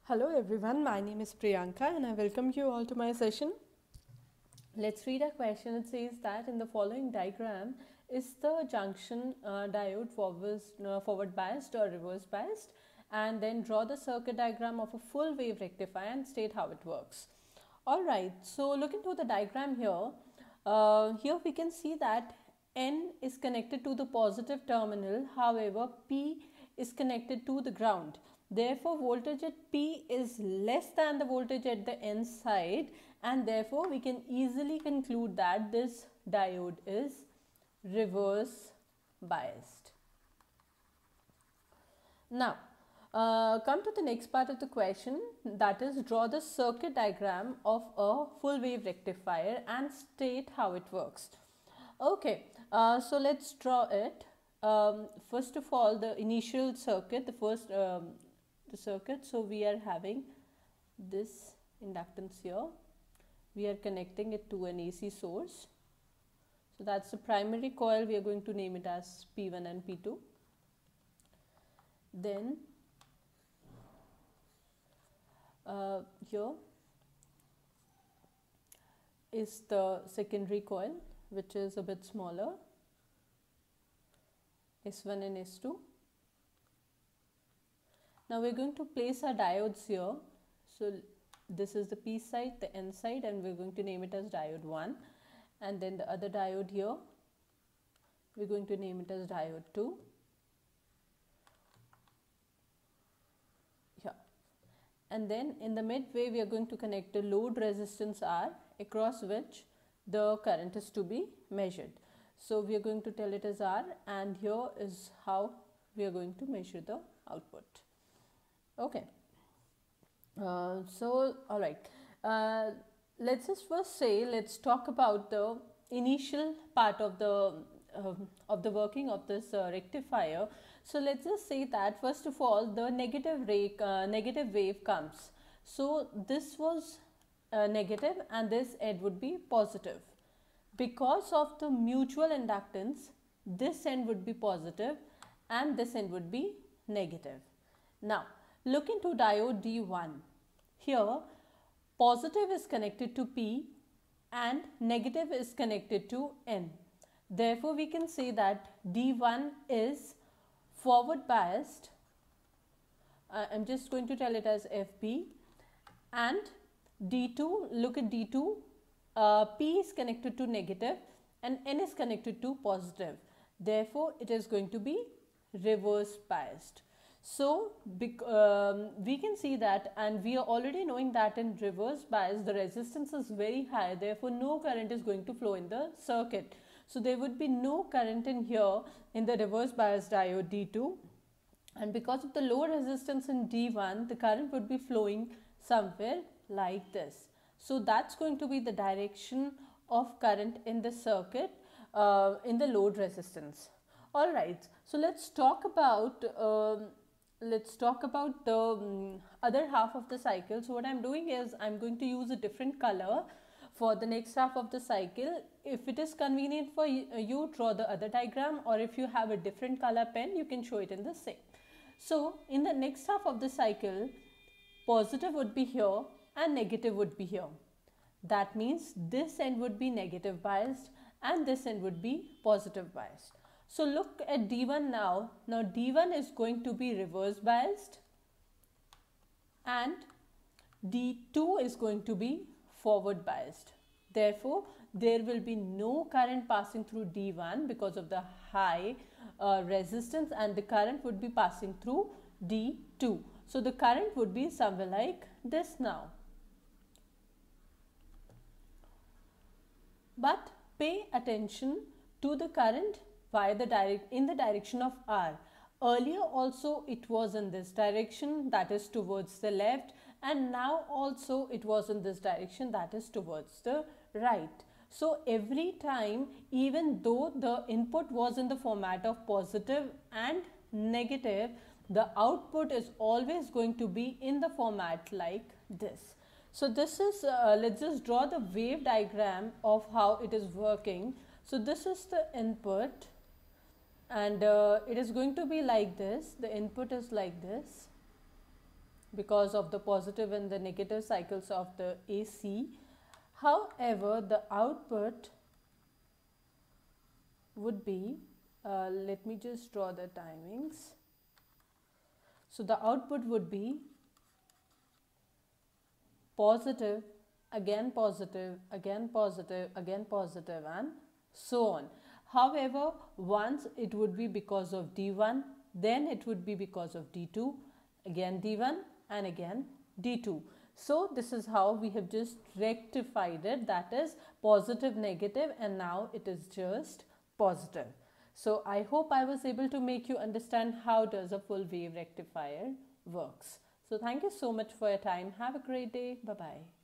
Hello everyone, my name is Priyanka and I welcome you all to my session. Let's read a question. It says that in the following diagram, is the junction diode forward biased or reverse biased? And then draw the circuit diagram of a full wave rectifier and state how it works. Alright, so look into the diagram here. Here we can see that N is connected to the positive terminal, however P is connected to the ground. Therefore, voltage at P is less than the voltage at the N side, and therefore we can easily conclude that this diode is reverse biased. Now, come to the next part of the question, that is draw the circuit diagram of a full wave rectifier and state how it works. Okay, so let's draw it. First of all, the initial circuit, the circuit. So we are having this inductance here. We are connecting it to an AC source. So that's the primary coil. We are going to name it as P1 and P2. Then here is the secondary coil, which is a bit smaller, S1 and S2. Now we're going to place our diodes here. So this is the P side, the N side, and we're going to name it as diode 1. And then the other diode here, we're going to name it as diode 2. Yeah. And then in the midway, we are going to connect a load resistance R across which the current is to be measured. So we are going to tell it as R, and here is how we are going to measure the output. Okay. So all right, let's just first say, let's talk about the initial part of the working of this rectifier. So let's just say that first of all the negative wave comes. So this was negative and this end would be positive. Because of the mutual inductance, this end would be positive and this end would be negative. Now look into diode D1. Here positive is connected to P and negative is connected to N. Therefore, we can say that D1 is forward biased. I'm just going to tell it as FB. And D2, look at D2, P is connected to negative and N is connected to positive. Therefore, it is going to be reverse biased. So we can see that, and we are already knowing that in reverse bias the resistance is very high, therefore no current is going to flow in the circuit. So there would be no current in here in the reverse bias diode D2, and because of the low resistance in D1, the current would be flowing somewhere like this. So that's going to be the direction of current in the circuit in the load resistance. Alright, so let's talk about the other half of the cycle. So what I'm doing is I'm going to use a different color for the next half of the cycle. If it is convenient for you, draw the other diagram, or if you have a different color pen, you can show it in the same. So in the next half of the cycle, positive would be here and negative would be here. That means this end would be negative biased and this end would be positive biased. So look at D1 now. Now D1 is going to be reverse biased and D2 is going to be forward biased. Therefore, there will be no current passing through D1 because of the high resistance, and the current would be passing through D2. So the current would be somewhere like this now. But pay attention to the current in the direction of R. Earlier also it was in this direction, that is towards the left, and now also it was in this direction, that is towards the right. So every time, even though the input was in the format of positive and negative, the output is always going to be in the format like this. So this is, let's just draw the wave diagram of how it is working. So this is the input, and it is going to be like this. The input is like this, because of the positive and the negative cycles of the AC. However, the output would be, let me just draw the timings. So the output would be positive, again positive, again positive, again positive, and so on. However, once it would be because of D1, then it would be because of D2, again D1, and again D2. So this is how we have just rectified it, that is positive, negative, and now it is just positive. So I hope I was able to make you understand how does a full wave rectifier works. So thank you so much for your time. Have a great day. Bye-bye.